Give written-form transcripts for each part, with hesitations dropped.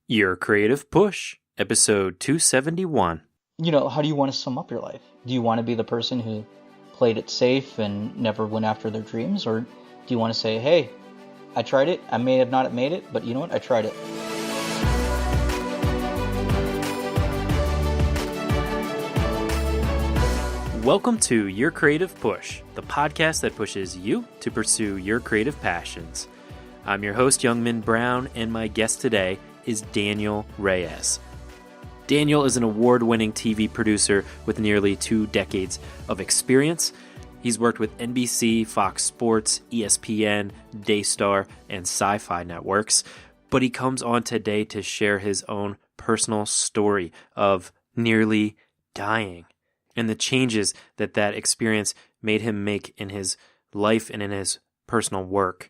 Your Creative Push, episode 271. How do you want to sum up your life? Do you want to be the person who played it safe and never went after their dreams? Or do you want to say, hey, I tried it, I may have not made it, but you know what, I tried it. Welcome to Your Creative Push, the podcast that pushes you to pursue your creative passions. I'm your host, Youngmin Brown, and my guest today is Daniel Reyes. Daniel is an award-winning TV producer with nearly 2 decades of experience. He's worked with NBC, Fox Sports, ESPN, DAYSTAR, and SYFY networks, but he comes on today to share his own personal story of nearly dying and the changes that experience made him make in his life and in his personal work.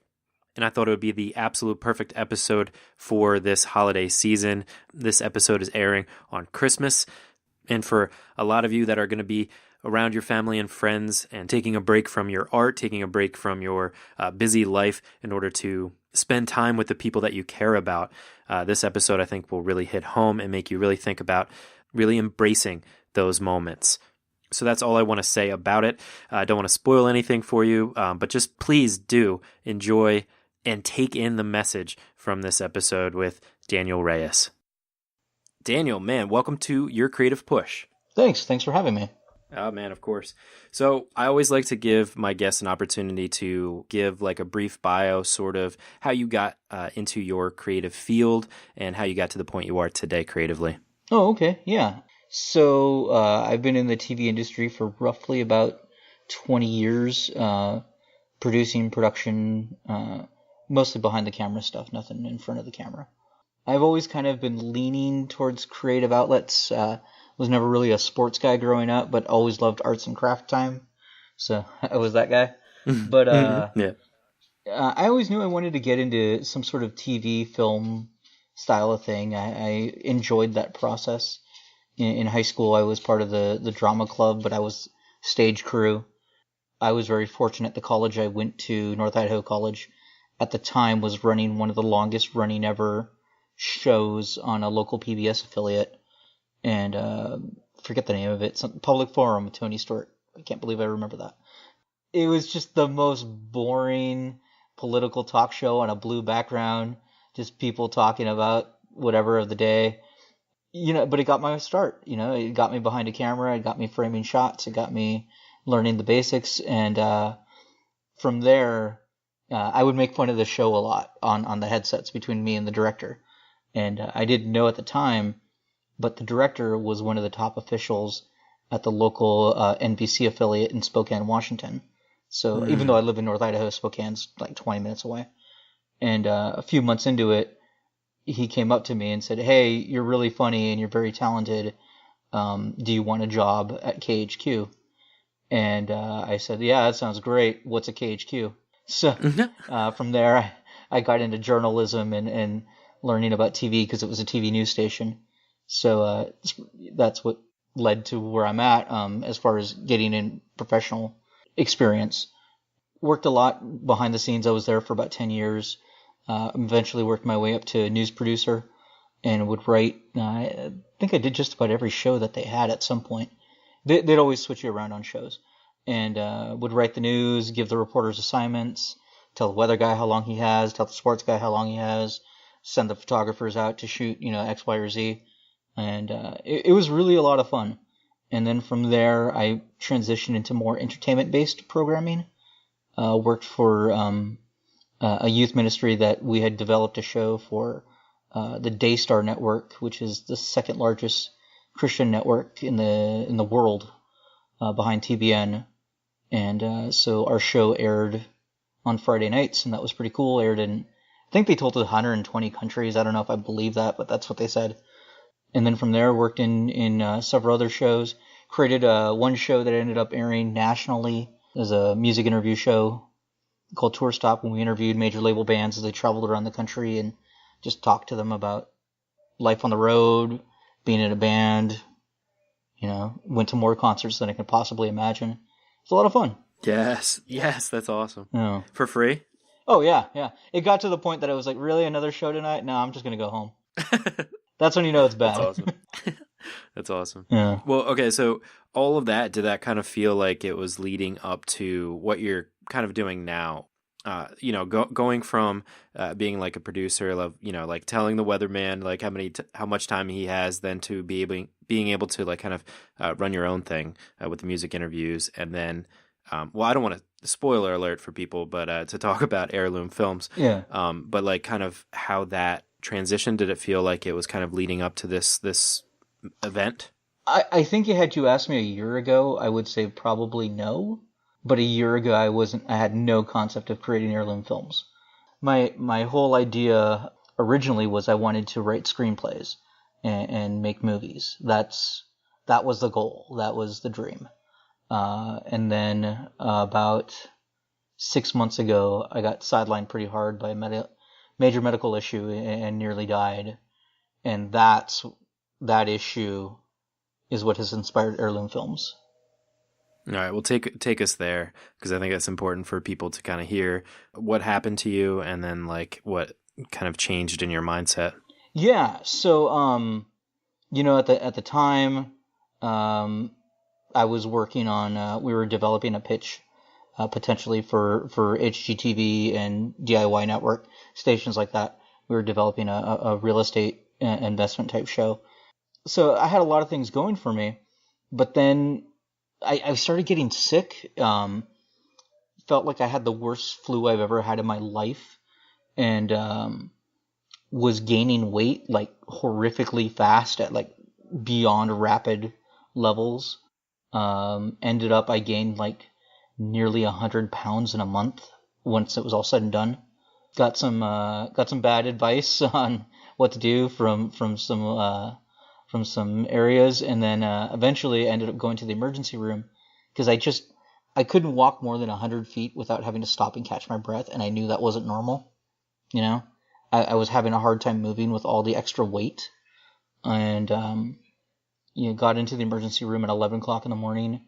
And I thought it would be the absolute perfect episode for this holiday season. This episode is airing on Christmas. And for a lot of you that are going to be around your family and friends and taking a break from your art, taking a break from your busy life in order to spend time with the people that you care about, this episode I think will really hit home and make you really think about really embracing those moments. So that's all I want to say about it. I don't want to spoil anything for you, but just please do enjoy and take in the message from this episode with Daniel Reyes. Daniel, man, welcome to Your Creative Push. Thanks for having me. Oh, man, of course. So I always like to give my guests an opportunity to give like a brief bio, sort of how you got into your creative field and how you got to the point you are today creatively. Oh, okay, yeah. So I've been in the TV industry for roughly about 20 years, production, mostly behind the camera stuff, nothing in front of the camera. I've always kind of been leaning towards creative outlets. Was never really a sports guy growing up, but always loved arts and craft time. So I was that guy. But yeah. I always knew I wanted to get into some sort of TV, film style of thing. I enjoyed that process. In high school, I was part of the drama club, but I was stage crew. I was very fortunate. The college I went to, North Idaho College, at the time was running one of the longest running ever shows on a local PBS affiliate. And forget the name of it. Some Public Forum with Tony Stewart. I can't believe I remember that. It was just the most boring political talk show on a blue background. Just people talking about whatever of the day. But it got my start. It got me behind a camera. It got me framing shots. It got me learning the basics. And from there, I would make fun of the show a lot on the headsets between me and the director. And I didn't know at the time, but the director was one of the top officials at the local NBC affiliate in Spokane, Washington. So even though I live in North Idaho, Spokane's like 20 minutes away. And a few months into it, he came up to me and said, hey, you're really funny and you're very talented. Do you want a job at KHQ? And I said, yeah, that sounds great. What's a KHQ? So from there, I got into journalism and learning about TV because it was a TV news station. So that's what led to where I'm at as far as getting in professional experience. Worked a lot behind the scenes. I was there for about 10 years. Eventually worked my way up to news producer and would write. I think I did just about every show that they had at some point. They'd always switch you around on shows. And would write the news, give the reporters assignments, tell the weather guy how long he has, tell the sports guy how long he has, send the photographers out to shoot, X, Y, or Z. And it was really a lot of fun. And then from there, I transitioned into more entertainment-based programming. Worked for a youth ministry that we had developed a show for the DAYSTAR network, which is the second largest Christian network in the world behind TBN. And so our show aired on Friday nights, and that was pretty cool. Aired in, I think they told us 120 countries. I don't know if I believe that, but that's what they said. And then from there, worked in several other shows. Created one show that ended up airing nationally as a music interview show called Tour Stop, when we interviewed major label bands as they traveled around the country and just talked to them about life on the road, being in a band. Went to more concerts than I could possibly imagine. It's a lot of fun. Yes, that's awesome. Yeah. For free? Oh, yeah. It got to the point that I was like, really, another show tonight? No, I'm just going to go home. That's when you know it's That's bad. awesome. That's awesome. Yeah. Well, okay, so all of that, did that kind of feel like it was leading up to what you're kind of doing now? Going from being like a producer of, like telling the weatherman like how much time he has, then to being able to like kind of run your own thing with the music interviews, and then well, I don't want to spoiler alert for people, but to talk about Heirloom Films, Yeah. but like kind of how that transition, did it feel like it was kind of leading up to this event? I think had you asked me a year ago, I would say probably no. But a year ago, I had no concept of creating heirloom films. My whole idea originally was I wanted to write screenplays and make movies. That was the goal. That was the dream. And then about 6 months ago, I got sidelined pretty hard by a major medical issue and nearly died. And that issue is what has inspired heirloom films. All right, well, take us there, because I think that's important for people to kind of hear what happened to you, and then like what kind of changed in your mindset. Yeah. So, at the time, I was working on. We were developing a pitch, potentially for HGTV and DIY network stations like that. We were developing a real estate investment type show. So I had a lot of things going for me, but then I started getting sick. Felt like I had the worst flu I've ever had in my life, and was gaining weight like horrifically fast at like beyond rapid levels. Ended up I gained like nearly 100 pounds in a month once it was all said and done. Got some bad advice on what to do from some areas, and then eventually I ended up going to the emergency room because I couldn't walk more than 100 feet without having to stop and catch my breath, and I knew that wasn't normal. I was having a hard time moving with all the extra weight, and got into the emergency room at 11 o'clock in the morning.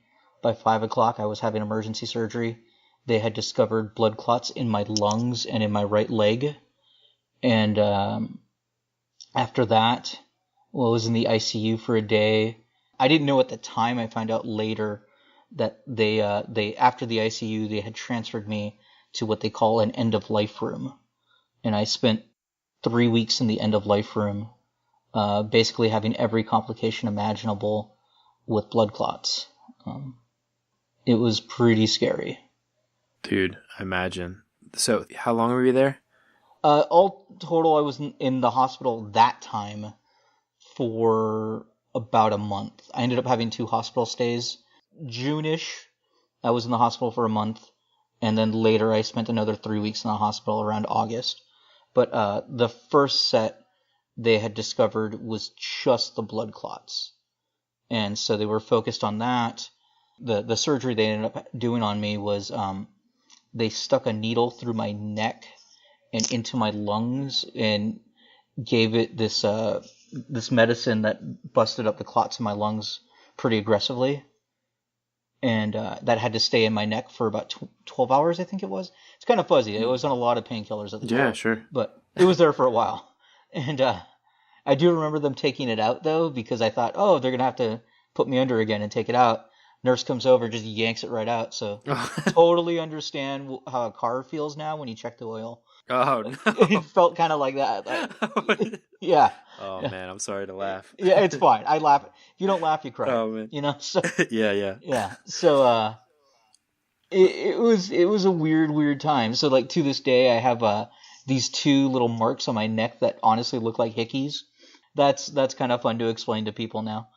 By 5 o'clock, I was having emergency surgery. They had discovered blood clots in my lungs and in my right leg, and after that, I was in the ICU for a day. I didn't know at the time. I found out later that they after the ICU they had transferred me to what they call an end of life room, and I spent 3 weeks in the end of life room, basically having every complication imaginable with blood clots. It was pretty scary. Dude, I imagine. So how long were you there? All total, I was in the hospital that time for about a month. I ended up having 2 hospital stays. June-ish, I was in the hospital for a month, and then later I spent another 3 weeks in the hospital around August. But the first set they had discovered was just the blood clots, and so they were focused on that. The surgery they ended up doing on me was they stuck a needle through my neck and into my lungs and gave it this medicine that busted up the clots in my lungs pretty aggressively, and that had to stay in my neck for about 12 hours, I think it was. It's kind of fuzzy. It was on a lot of painkillers at the time. Yeah, sure. But it was there for a while. And I do remember them taking it out, though, because I thought, oh, they're going to have to put me under again and take it out. Nurse comes over, just yanks it right out. So totally understand how a car feels now when you check the oil. Oh, no. It felt kind of like that. Like, yeah. Oh, man, I'm sorry to laugh. Yeah, it's fine. I laugh. If you don't laugh, you cry. Oh, man. So Yeah. yeah. So it was a weird time. So like to this day, I have these 2 little marks on my neck that honestly look like hickeys. That's kind of fun to explain to people now.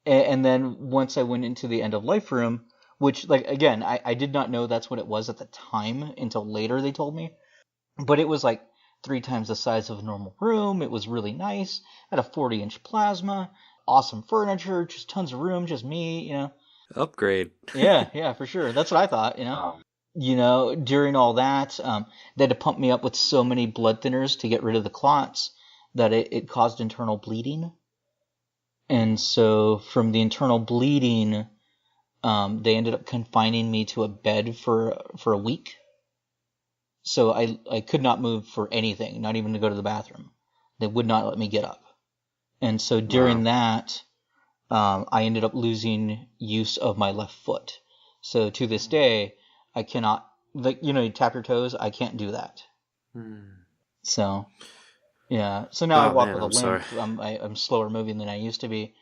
And then once I went into the end of life room, which like again, I did not know that's what it was at the time until later they told me. But it was like 3 times the size of a normal room. It was really nice. Had a 40-inch plasma, awesome furniture, just tons of room, just me. Upgrade. Yeah, for sure. That's what I thought. During all that, they had to pump me up with so many blood thinners to get rid of the clots that it caused internal bleeding. And so from the internal bleeding, they ended up confining me to a bed for a week. So I could not move for anything, not even to go to the bathroom. They would not let me get up. And so during that, I ended up losing use of my left foot. So to this day, I cannot, like, you tap your toes. I can't do that. So, yeah. So now I walk man, with a I'm limp. sorry. I'm slower moving than I used to be,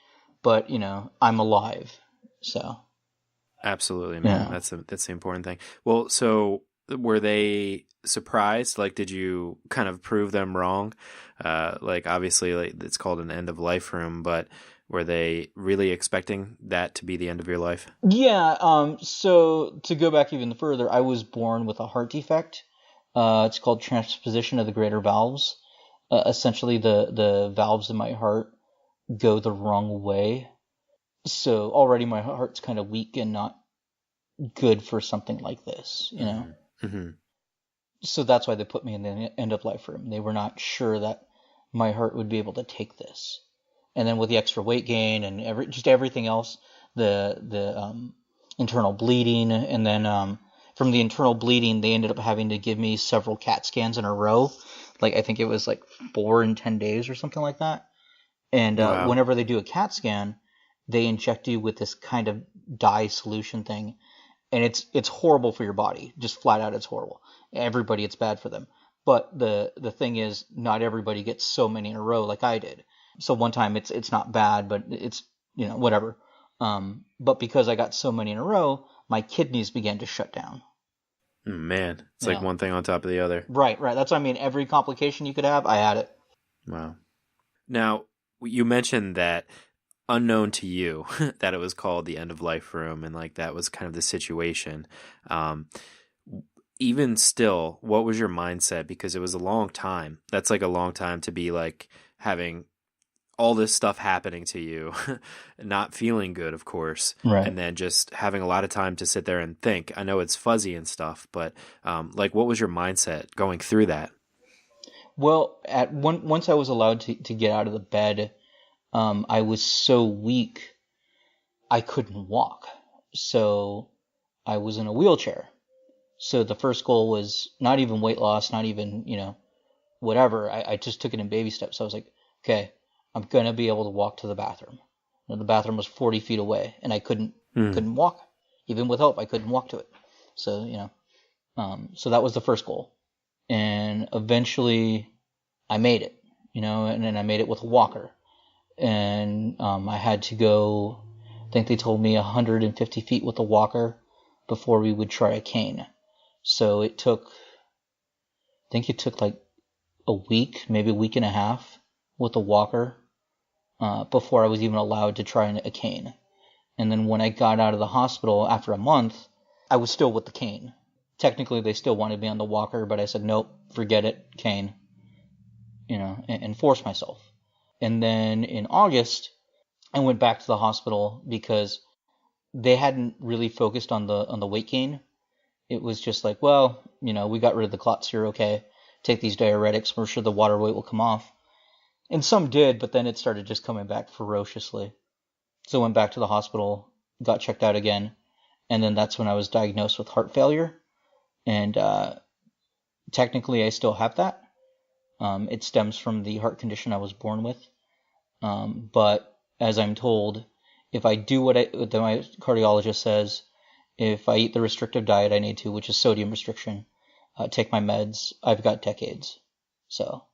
but I'm alive. So. Absolutely, man. Yeah. That's the important thing. Well, so were they surprised? Like, did you kind of prove them wrong? Like, obviously, like, it's called an end of life room, but were they really expecting that to be the end of your life? Yeah. So to go back even further, I was born with a heart defect. It's called transposition of the greater valves. Essentially, the valves in my heart go the wrong way. So already my heart's kind of weak and not good for something like this, Mm-hmm. So that's why they put me in the end of life room. They were not sure that my heart would be able to take this. And then with the extra weight gain and everything else, the internal bleeding, and then from the internal bleeding, they ended up having to give me several CAT scans in a row. Like I think it was like 4 in 10 days or something like that. And Wow. whenever they do a CAT scan, they inject you with this kind of dye solution thing, and it's horrible for your body. Just flat out, it's horrible. Everybody, it's bad for them. But the thing is, not everybody gets so many in a row like I did. So one time it's not bad, but it's whatever. But because I got so many in a row, my kidneys began to shut down. Man, it's like Yeah. one thing on top of the other. Right. That's what I mean. Every complication you could have, I had it. Wow. Now, you mentioned that unknown to you that it was called the end of life room, and like that was kind of the situation. Even still, what was your mindset? Because it was a long time. That's like a long time to be like having all this stuff happening to you, not feeling good, of course, Right. and then just having a lot of time to sit there and think. I know it's fuzzy and stuff, but like, what was your mindset going through that? Well, once I was allowed to get out of the bed, I was so weak I couldn't walk. So I was in a wheelchair. So the first goal was not even weight loss, not even, whatever. I just took it in baby steps. So I was like, okay, I'm going to be able to walk to the bathroom. The bathroom was 40 feet away, and I couldn't walk. Even with help, I couldn't walk to it. So, so that was the first goal. And eventually I made it, and then I made it with a walker. And I had to go, I think they told me 150 feet with a walker before we would try a cane. So I think it took like a week, maybe a week and a half with a walker before I was even allowed to try a cane. And then when I got out of the hospital after a month, I was still with the cane. Technically, they still wanted me on the walker, but I said, nope, forget it, cane, and forced myself. And then in August, I went back to the hospital because they hadn't really focused on the weight gain. It was just like, well, we got rid of the clots here, okay. Take these diuretics, we're sure the water weight will come off. And some did, but then it started just coming back ferociously. So I went back to the hospital, got checked out again, and then that's when I was diagnosed with heart failure. And technically I still have that. It stems from the heart condition I was born with. But as I'm told, if I do what my cardiologist says, if I eat the restrictive diet I need to, which is sodium restriction, take my meds, I've got decades. So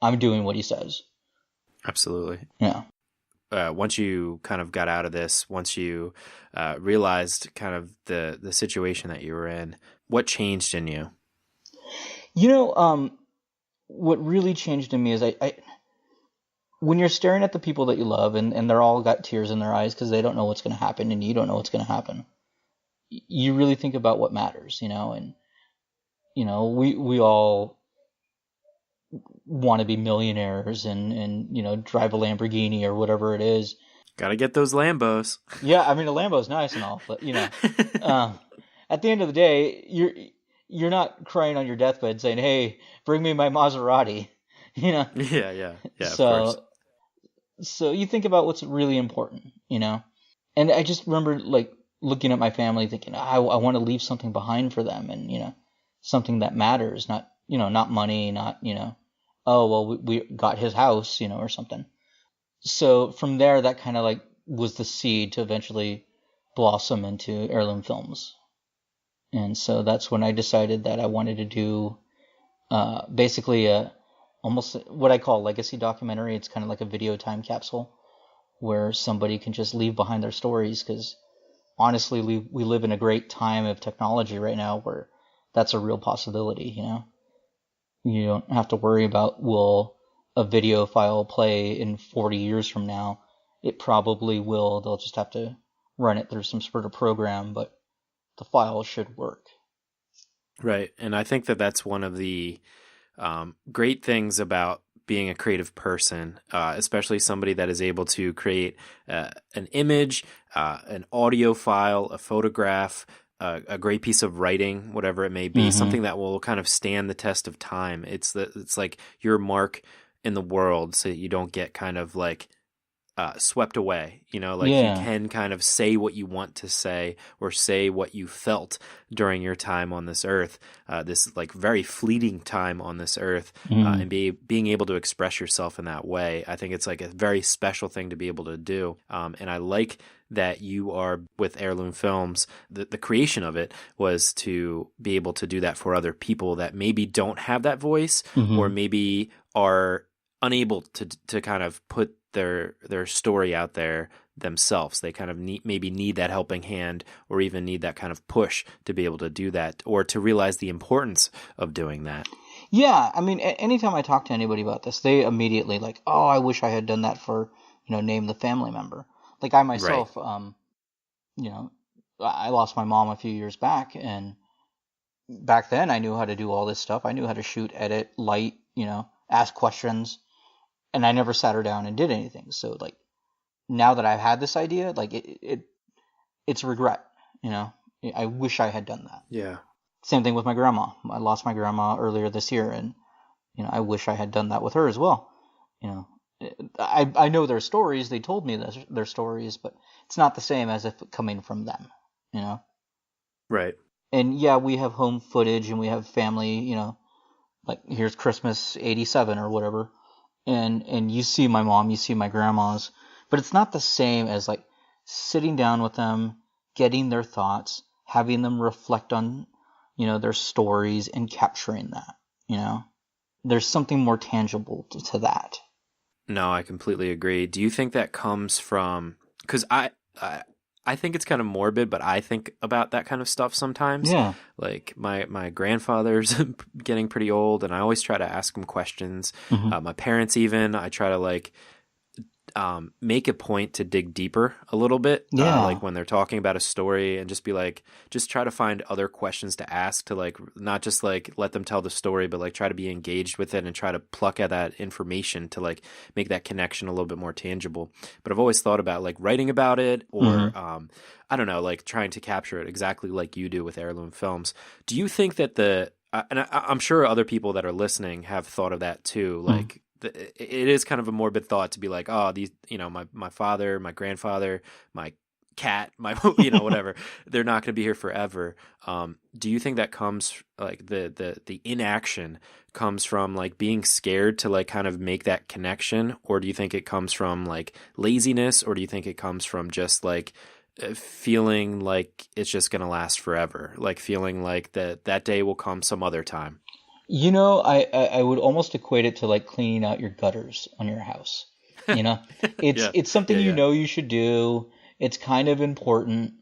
I'm doing what he says. Absolutely. Yeah. Once you kind of got out of this, once you realized kind of the situation that you were in, what changed in you? What really changed in me is I when you're staring at the people that you love and they're all got tears in their eyes because they don't know what's going to happen and you don't know what's going to happen, you really think about what matters, and we all want to be millionaires and drive a Lamborghini or whatever it is. Gotta get those Lambos. Yeah, I mean a Lambo's nice and all, but at the end of the day, you're not crying on your deathbed saying, "Hey, bring me my Maserati," Yeah, of course. So you think about what's really important, And I just remember like looking at my family, thinking, I want to leave something behind for them, and something that matters, not not money, not oh, well, we got his house, or something. So from there, that kind of like was the seed to eventually blossom into Heirloom Films. And so that's when I decided that I wanted to do basically almost what I call a legacy documentary. It's kind of like a video time capsule where somebody can just leave behind their stories, because honestly, we live in a great time of technology right now where that's a real possibility. You don't have to worry about, will a video file play in 40 years from now? It probably will. They'll just have to run it through some sort of program, but the file should work. Right. And I think that that's one of the great things about being a creative person, especially somebody that is able to create an image, an audio file, a photograph, a great piece of writing, whatever it may be, something that will kind of stand the test of time. It's like your mark in the world, so that you don't get kind of like swept away. Like you can kind of say what you want to say, or say what you felt during your time on this earth, this like very fleeting time on this earth, and being able to express yourself in that way. I think it's like a very special thing to be able to do. And I like that you are with Heirloom Films. The creation of it was to be able to do that for other people that maybe don't have that voice, or maybe are unable to kind of put their story out there themselves. They kind of maybe need that helping hand, or even need that kind of push to be able to do that, or to realize the importance of doing that. Yeah, I mean, anytime I talk to anybody about this, they immediately like, oh, I wish I had done that for, name the family member. Like I myself, right. I lost my mom a few years back, and back then I knew how to do all this stuff. I knew how to shoot, edit, light, ask questions. And I never sat her down and did anything. So like now that I've had this idea, like it's a regret. I wish I had done that. Yeah. Same thing with my grandma. I lost my grandma earlier this year, and I wish I had done that with her as well. I know their stories. They told me their stories, but it's not the same as if coming from them. Right. And yeah, we have home footage and we have family. Like here's Christmas '87 or whatever. And you see my mom, you see my grandmas, but it's not the same as like sitting down with them, getting their thoughts, having them reflect on, their stories, and capturing that. There's something more tangible to that. No, I completely agree. Do you think that comes from, because I think it's kind of morbid, but I think about that kind of stuff sometimes. Yeah. Like my grandfather's getting pretty old, and I always try to ask him questions. My parents even, I try to like make a point to dig deeper a little bit. Yeah. Like when they're talking about a story, and just be like, just try to find other questions to ask, to like not just like let them tell the story, but like try to be engaged with it and try to pluck at that information to like make that connection a little bit more tangible. But I've always thought about like writing about it, or I don't know, like trying to capture it exactly like you do with Heirloom Films. Do you think that and I'm sure other people that are listening have thought of that too, like it is kind of a morbid thought to be like, oh, these, my father, my grandfather, my cat, my, whatever, they're not going to be here forever. Do you think that comes like the inaction comes from like being scared to like kind of make that connection? Or do you think it comes from like laziness? Or do you think it comes from just like feeling like it's just going to last forever? Like feeling like that day will come some other time? I would almost equate it to like cleaning out your gutters on your house. It's something you should do. It's kind of important,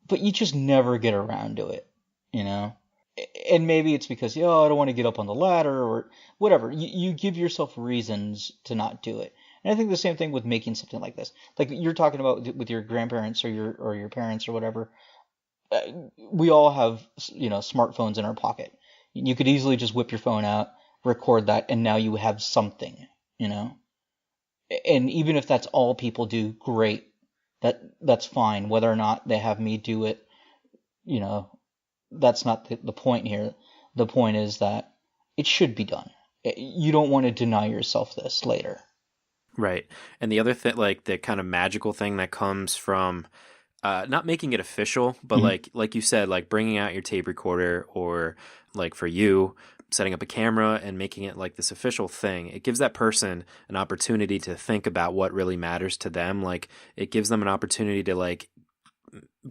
but you just never get around to it, And maybe it's because, I don't want to get up on the ladder or whatever. You give yourself reasons to not do it. And I think the same thing with making something like this. Like you're talking about with your grandparents or your parents or whatever. We all have, smartphones in our pocket. You could easily just whip your phone out, record that, and now you have something, And even if that's all people do, great. That's fine. Whether or not they have me do it, that's not the point here. The point is that it should be done. You don't want to deny yourself this later. Right. And the other thing, like the kind of magical thing that comes from not making it official, but like you said, like bringing out your tape recorder, or like for you, setting up a camera and making it like this official thing. It gives that person an opportunity to think about what really matters to them. Like it gives them an opportunity to like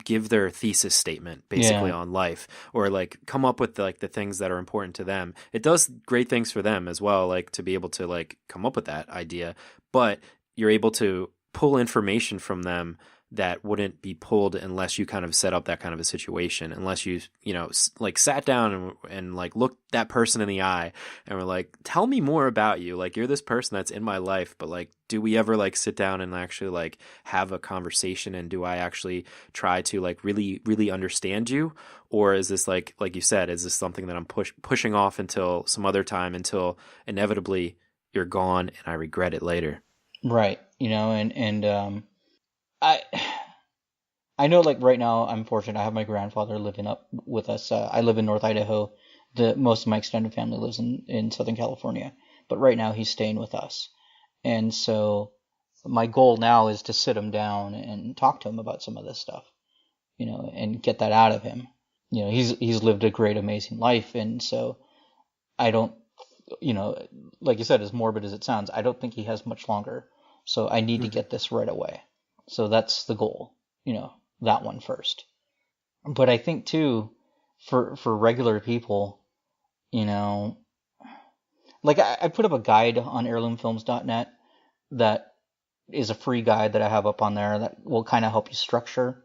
give their thesis statement basically on life, or like come up with like the things that are important to them. It does great things for them as well, like to be able to like come up with that idea, but you're able to pull information from them that wouldn't be pulled unless you kind of set up that kind of a situation, unless you like sat down and like looked that person in the eye and were like, tell me more about you. Like, you're this person that's in my life, but like, do we ever like sit down and actually like have a conversation? And do I actually try to like really, really understand you? Or is this like you said, is this something that I'm pushing off until some other time, until inevitably you're gone and I regret it later? Right. And I know, like, right now I'm fortunate. I have my grandfather living up with us. I live in North Idaho. Most of my extended family lives in Southern California, but right now he's staying with us. And so my goal now is to sit him down and talk to him about some of this stuff, and get that out of him. He's lived a great, amazing life, and so I don't, like you said, as morbid as it sounds, I don't think he has much longer. So I need to get this right away. So that's the goal, that one first. But I think too, for regular people, like I put up a guide on heirloomfilms.net that is a free guide that I have up on there that will kind of help you structure,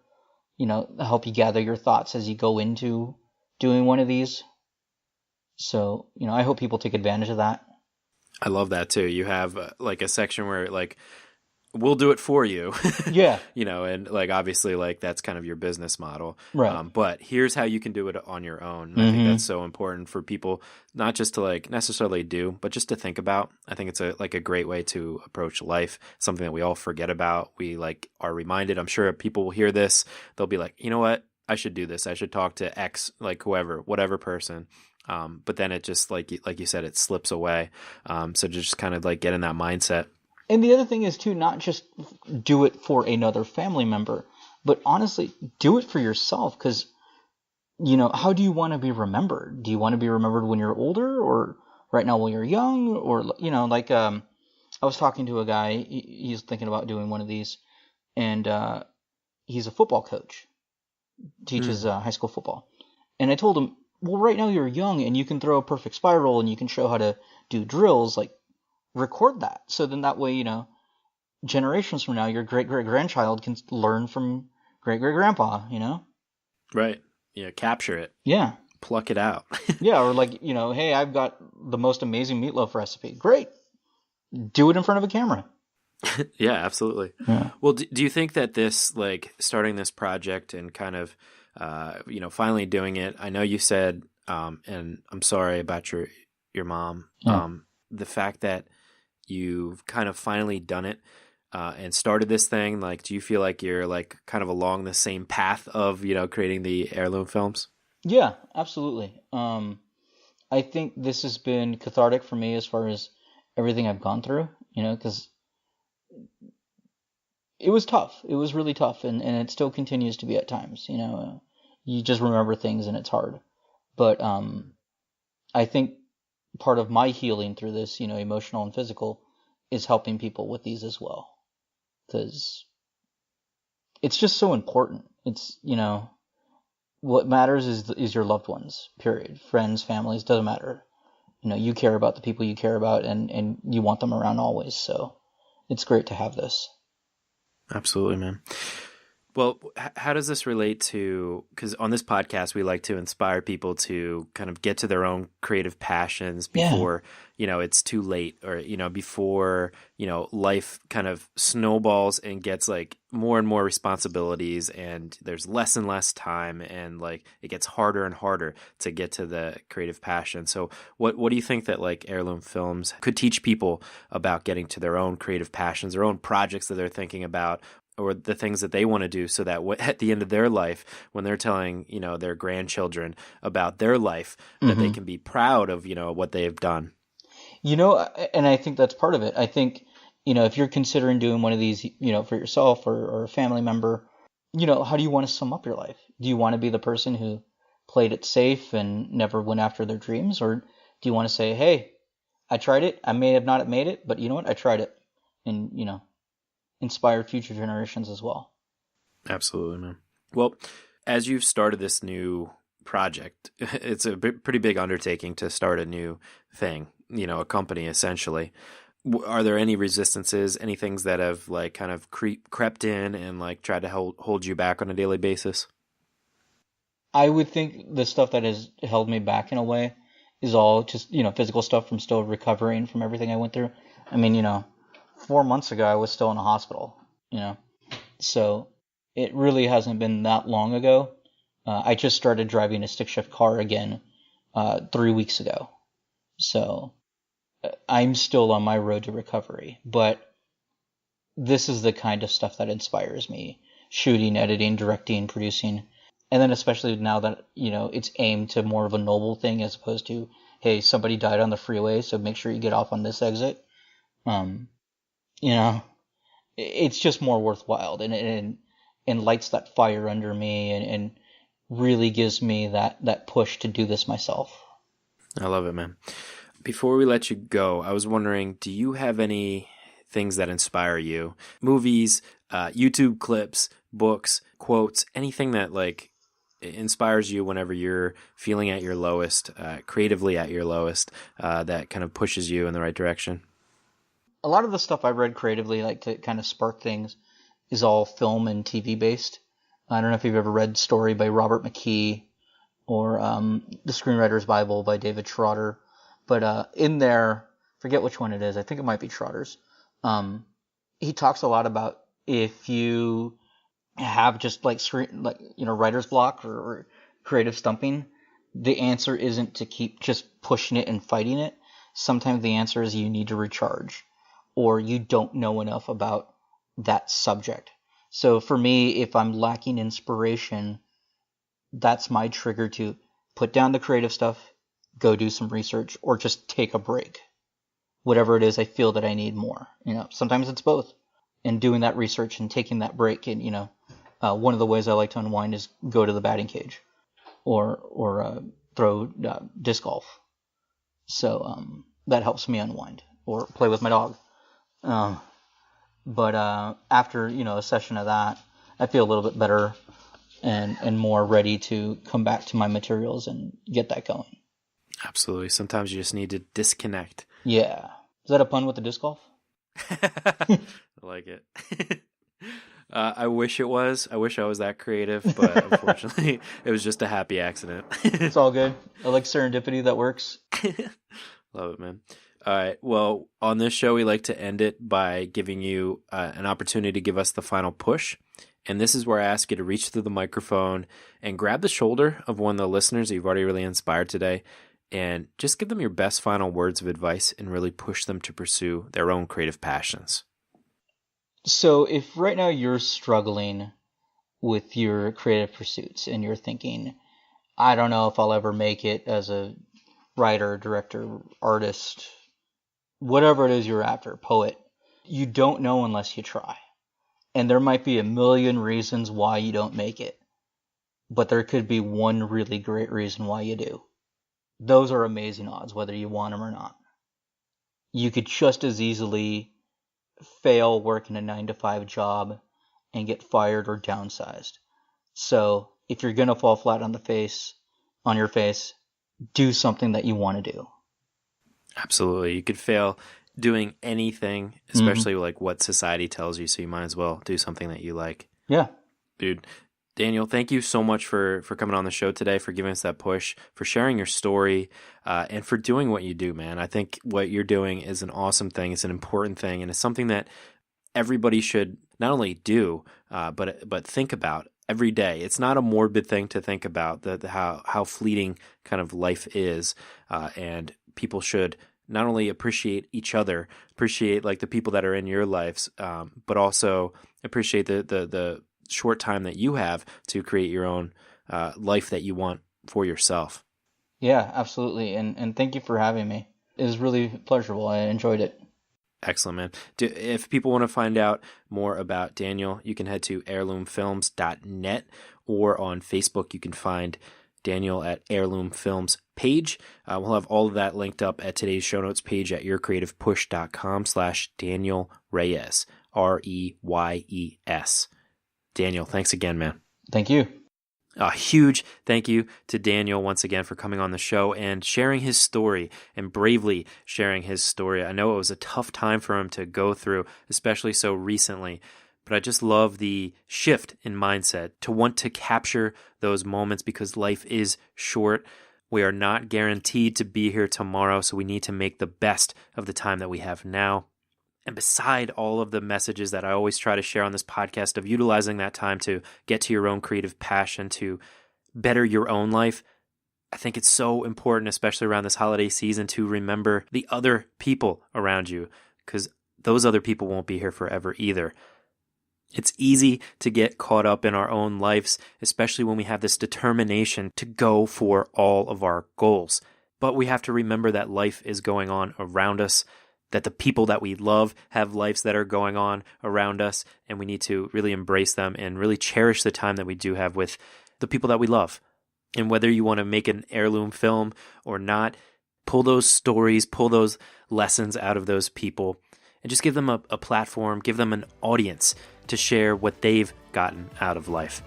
help you gather your thoughts as you go into doing one of these. So, I hope people take advantage of that. I love that too. You have like a section where like, we'll do it for you. Yeah. And like, obviously like that's kind of your business model. Right. But here's how you can do it on your own. And I think that's so important for people, not just to like necessarily do, but just to think about. I think it's a great way to approach life. Something that we all forget about. We like are reminded. I'm sure people will hear this. They'll be like, you know what? I should do this. I should talk to X, like whatever person. But then it just like you said, it slips away. So just kind of like get in that mindset. And the other thing is too, not just do it for another family member, but honestly, do it for yourself. Because, how do you want to be remembered? Do you want to be remembered when you're older, or right now while you're young? Or, like I was talking to a guy, he's thinking about doing one of these, and he's a football coach, teaches high school football. And I told him, well, right now you're young and you can throw a perfect spiral and you can show how to do drills, like, record that. So then that way, generations from now, your great-great-grandchild can learn from great-great-grandpa, Right. Yeah, capture it. Yeah. Pluck it out. Yeah, or like, hey, I've got the most amazing meatloaf recipe. Great. Do it in front of a camera. Yeah, absolutely. Yeah. Well, do you think that this, like, starting this project and kind of, finally doing it, I know you said, and I'm sorry about your mom, the fact that you've kind of finally done it and started this thing, like, do you feel like you're like kind of along the same path of, creating the heirloom films? Yeah, absolutely. I think this has been cathartic for me as far as everything I've gone through, because it was tough. It was really tough, and it still continues to be at times, you just remember things and it's hard. But I think part of my healing through this, emotional and physical, is helping people with these as well. Because it's just so important. It's, what matters is your loved ones, period. Friends, families, doesn't matter. You care about the people you care about, and you want them around always. So it's great to have this. Absolutely, man. Well, how does this relate to, because on this podcast, we like to inspire people to kind of get to their own creative passions before, it's too late, or, before, life kind of snowballs and gets like more and more responsibilities, and there's less and less time, and like it gets harder and harder to get to the creative passion. So what do you think that like heirloom films could teach people about getting to their own creative passions, their own projects that they're thinking about, or the things that they want to do, so that at the end of their life, when they're telling, their grandchildren about their life, that they can be proud of, what they've done? And I think that's part of it. I think, if you're considering doing one of these, for yourself or a family member, how do you want to sum up your life? Do you want to be the person who played it safe and never went after their dreams? Or do you want to say, hey, I tried it. I may have not made it, but you know what? I tried it. And, inspire future generations as well. Absolutely, man. Well, as you've started this new project, it's a pretty big undertaking to start a new thing, a company essentially. Are there any resistances, any things that have like kind of crept in and like tried to hold you back on a daily basis? I would think the stuff that has held me back in a way is all just, physical stuff from still recovering from everything I went through. I mean, 4 months ago, I was still in a hospital, so it really hasn't been that long ago. I just started driving a stick shift car again 3 weeks ago. So I'm still on my road to recovery, but this is the kind of stuff that inspires me. Shooting, editing, directing, producing. And then especially now that, it's aimed to more of a noble thing as opposed to, hey, somebody died on the freeway, so make sure you get off on this exit. It's just more worthwhile and lights that fire under me and really gives me that push to do this myself. I love it, man. Before we let you go, I was wondering, do you have any things that inspire you? Movies, YouTube clips, books, quotes, anything that like inspires you whenever you're feeling at your lowest, creatively at your lowest, that kind of pushes you in the right direction? A lot of the stuff I read creatively, like to kind of spark things, is all film and TV based. I don't know if you've ever read Story by Robert McKee or The Screenwriter's Bible by David Schroeder. But in there, forget which one it is. I think it might be Schroeder's. He talks a lot about if you have just like writer's block or creative stumping, the answer isn't to keep just pushing it and fighting it. Sometimes the answer is you need to recharge, or you don't know enough about that subject. So for me, if I'm lacking inspiration, that's my trigger to put down the creative stuff, go do some research, or just take a break. Whatever it is, I feel that I need more. Sometimes it's both. And doing that research and taking that break, and one of the ways I like to unwind is go to the batting cage, or throw disc golf. So that helps me unwind, or play with my dog. But after a session of that, I feel a little bit better and more ready to come back to my materials and get that going. Absolutely. Sometimes you just need to disconnect. Yeah. Is that a pun with the disc golf? I like it. I wish it was. I wish I was that creative, but unfortunately, it was just a happy accident. It's all good. I like serendipity that works. Love it, man. All right. Well, on this show, we like to end it by giving you an opportunity to give us the final push. And this is where I ask you to reach through the microphone and grab the shoulder of one of the listeners that you've already really inspired today and just give them your best final words of advice and really push them to pursue their own creative passions. So if right now you're struggling with your creative pursuits and you're thinking, I don't know if I'll ever make it as a writer, director, artist, whatever it is you're after, poet, you don't know unless you try. And there might be a million reasons why you don't make it, but there could be one really great reason why you do. Those are amazing odds, whether you want them or not. You could just as easily fail working a 9-to-5 job and get fired or downsized. So if you're going to fall flat on your face, do something that you want to do. Absolutely. You could fail doing anything, especially like what society tells you, so you might as well do something that you like. Yeah. Dude, Daniel, thank you so much for coming on the show today, for giving us that push, for sharing your story, and for doing what you do, man. I think what you're doing is an awesome thing. It's an important thing, and it's something that everybody should not only do, but think about every day. It's not a morbid thing to think about, how fleeting kind of life is, and people should not only appreciate each other, appreciate like the people that are in your lives, but also appreciate the short time that you have to create your own life that you want for yourself. Yeah, absolutely. And thank you for having me. It was really pleasurable. I enjoyed it. Excellent, man. If people want to find out more about Daniel, you can head to heirloomfilms.net, or on Facebook, you can find Daniel at Heirloom Films page. We'll have all of that linked up at today's show notes page at yourcreativepush.com/Daniel Reyes, Reyes. Daniel, thanks again, man. Thank you. A huge thank you to Daniel once again for coming on the show and sharing his story, and bravely sharing his story. I know it was a tough time for him to go through, especially so recently, but I just love the shift in mindset to want to capture those moments, because life is short. We are not guaranteed to be here tomorrow, so we need to make the best of the time that we have now. And beside all of the messages that I always try to share on this podcast of utilizing that time to get to your own creative passion, to better your own life, I think it's so important, especially around this holiday season, to remember the other people around you, because those other people won't be here forever either. It's easy to get caught up in our own lives, especially when we have this determination to go for all of our goals. But we have to remember that life is going on around us, that the people that we love have lives that are going on around us, and we need to really embrace them and really cherish the time that we do have with the people that we love. And whether you want to make an heirloom film or not, pull those stories, pull those lessons out of those people, and just give them a platform, give them an audience to share what they've gotten out of life.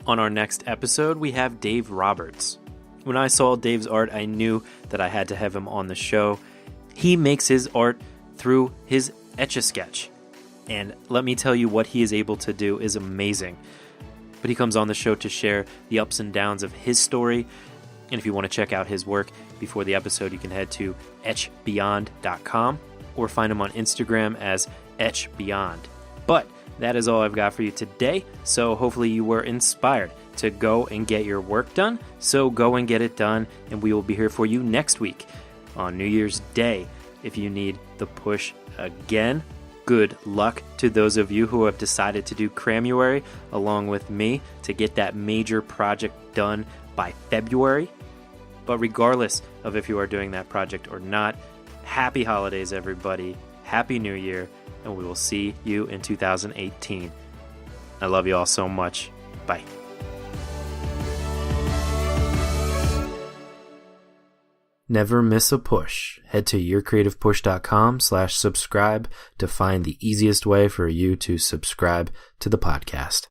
On our next episode, we have Dave Roberts. When I saw Dave's art, I knew that I had to have him on the show. He makes his art through his Etch-a-Sketch. And let me tell you, what he is able to do is amazing. But he comes on the show to share the ups and downs of his story. And if you want to check out his work before the episode, you can head to etchbeyond.com or find him on Instagram as etchbeyond. But that is all I've got for you today. So hopefully you were inspired to go and get your work done. So go and get it done, and we will be here for you next week on New Year's Day. If you need the push again, good luck to those of you who have decided to do Cramuary along with me to get that major project done by February. But regardless of if you are doing that project or not, happy holidays, everybody. Happy New Year, and we will see you in 2018. I love you all so much. Bye. Never miss a push. Head to yourcreativepush.com/subscribe to find the easiest way for you to subscribe to the podcast.